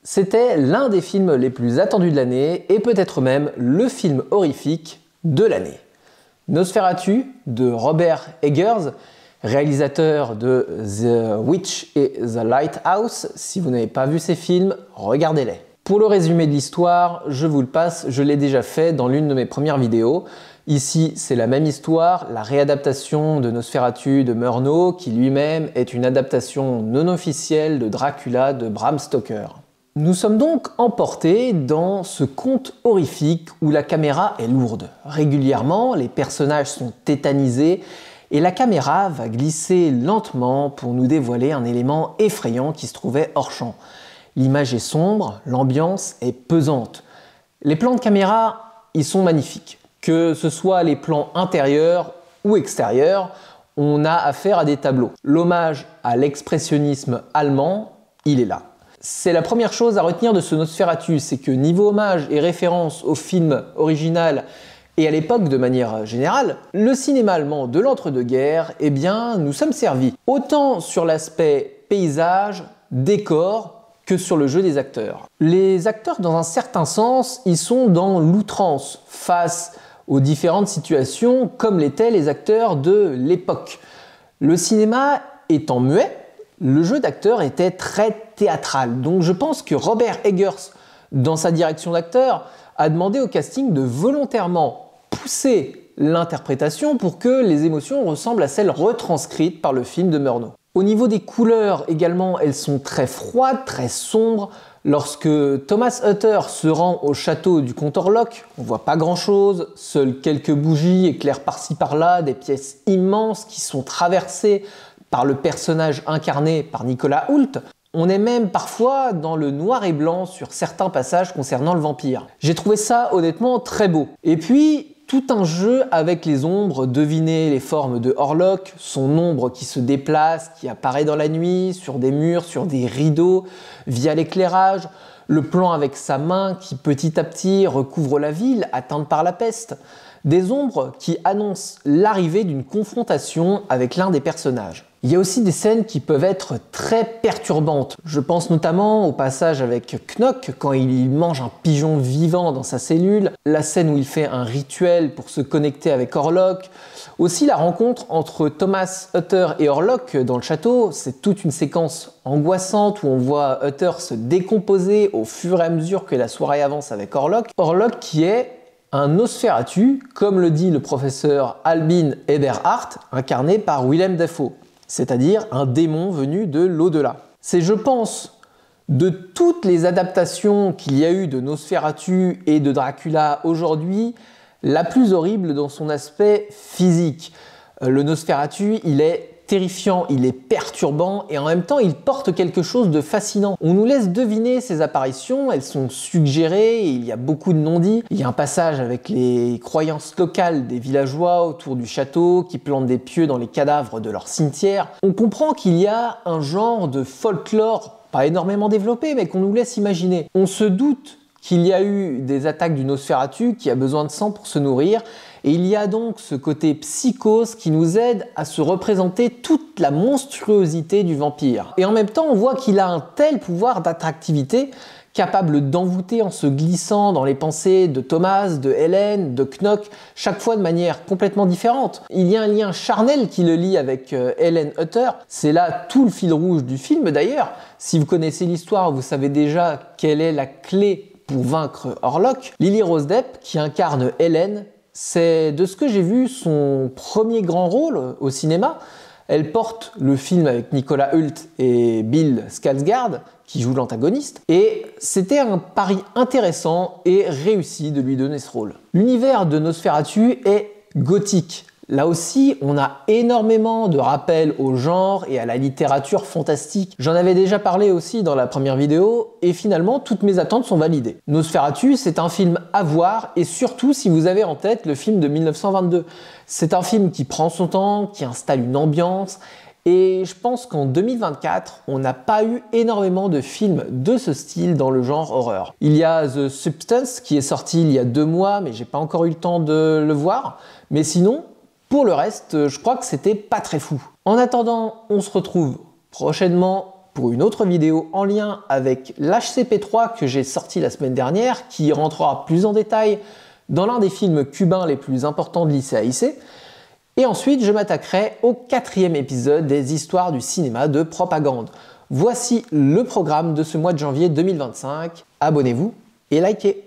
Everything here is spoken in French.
C'était l'un des films les plus attendus de l'année et peut-être même le film horrifique de l'année. Nosferatu de Robert Eggers, réalisateur de The Witch et The Lighthouse. Si vous n'avez pas vu ces films, regardez-les. Pour le résumé de l'histoire, je vous le passe, je l'ai déjà fait dans l'une de mes premières vidéos. Ici, c'est la même histoire, la réadaptation de Nosferatu de Murnau, qui lui-même est une adaptation non officielle de Dracula de Bram Stoker. Nous sommes donc emportés dans ce conte horrifique où la caméra est lourde. Régulièrement, les personnages sont tétanisés et la caméra va glisser lentement pour nous dévoiler un élément effrayant qui se trouvait hors champ. L'image est sombre, l'ambiance est pesante. Les plans de caméra, ils sont magnifiques. Que ce soit les plans intérieurs ou extérieurs, on a affaire à des tableaux. L'hommage à l'expressionnisme allemand, il est là. C'est la première chose à retenir de ce Nosferatu, c'est que niveau hommage et référence au film original et à l'époque de manière générale, le cinéma allemand de l'entre-deux-guerres, eh bien, nous sommes servis. Autant sur l'aspect paysage, décor, que sur le jeu des acteurs. Les acteurs, dans un certain sens, ils sont dans l'outrance face aux différentes situations, comme l'étaient les acteurs de l'époque. Le cinéma étant muet, le jeu d'acteur était très théâtral. Donc je pense que Robert Eggers, dans sa direction d'acteur, a demandé au casting de volontairement pousser l'interprétation pour que les émotions ressemblent à celles retranscrites par le film de Murnau. Au niveau des couleurs également, elles sont très froides, très sombres. Lorsque Thomas Hutter se rend au château du comte Orlok, on voit pas grand chose, seules quelques bougies éclairent par-ci par-là, des pièces immenses qui sont traversées par le personnage incarné par Nicolas Hoult. On est même parfois dans le noir et blanc sur certains passages concernant le vampire. J'ai trouvé ça honnêtement très beau. Et puis, tout un jeu avec les ombres, deviner les formes de Orlok, son ombre qui se déplace, qui apparaît dans la nuit, sur des murs, sur des rideaux, via l'éclairage, le plan avec sa main qui petit à petit recouvre la ville atteinte par la peste. Des ombres qui annoncent l'arrivée d'une confrontation avec l'un des personnages. Il y a aussi des scènes qui peuvent être très perturbantes. Je pense notamment au passage avec Knock quand il mange un pigeon vivant dans sa cellule, la scène où il fait un rituel pour se connecter avec Orlok, aussi la rencontre entre Thomas Hutter et Orlok dans le château, c'est toute une séquence angoissante où on voit Hutter se décomposer au fur et à mesure que la soirée avance avec Orlok. Orlok qui est un Nosferatu, comme le dit le professeur Albin Eberhardt, incarné par Willem Dafoe, c'est-à-dire un démon venu de l'au-delà. C'est, je pense, de toutes les adaptations qu'il y a eu de Nosferatu et de Dracula aujourd'hui, la plus horrible dans son aspect physique. Le Nosferatu, il est terrifiant, il est perturbant et en même temps il porte quelque chose de fascinant. On nous laisse deviner ses apparitions, elles sont suggérées, et il y a beaucoup de non-dits. Il y a un passage avec les croyances locales des villageois autour du château qui plantent des pieux dans les cadavres de leur cimetière. On comprend qu'il y a un genre de folklore, pas énormément développé, mais qu'on nous laisse imaginer. On se doute qu'il y a eu des attaques du Nosferatu qui a besoin de sang pour se nourrir, et il y a donc ce côté psychose qui nous aide à se représenter toute la monstruosité du vampire. Et en même temps, on voit qu'il a un tel pouvoir d'attractivité, capable d'envoûter en se glissant dans les pensées de Thomas, de Helen, de Knock, chaque fois de manière complètement différente. Il y a un lien charnel qui le lie avec Helen Hutter, c'est là tout le fil rouge du film d'ailleurs. Si vous connaissez l'histoire, vous savez déjà quelle est la clé pour vaincre Orlok. Lily Rose Depp, qui incarne Helen, c'est de ce que j'ai vu son premier grand rôle au cinéma. Elle porte le film avec Nicolas Hoult et Bill Skarsgård, qui joue l'antagoniste, et c'était un pari intéressant et réussi de lui donner ce rôle. L'univers de Nosferatu est gothique. Là aussi, on a énormément de rappels au genre et à la littérature fantastique. J'en avais déjà parlé aussi dans la première vidéo, et finalement, toutes mes attentes sont validées. Nosferatu, c'est un film à voir, et surtout si vous avez en tête le film de 1922. C'est un film qui prend son temps, qui installe une ambiance, et je pense qu'en 2024, on n'a pas eu énormément de films de ce style dans le genre horreur. Il y a The Substance, qui est sorti il y a 2 mois, mais j'ai pas encore eu le temps de le voir, mais sinon, pour le reste, je crois que c'était pas très fou. En attendant, on se retrouve prochainement pour une autre vidéo en lien avec l'HCP3 que j'ai sorti la semaine dernière, qui rentrera plus en détail dans l'un des films cubains les plus importants de l'ICAIC. Et ensuite, je m'attaquerai au 4e épisode des histoires du cinéma de propagande. Voici le programme de ce mois de janvier 2025. Abonnez-vous et likez.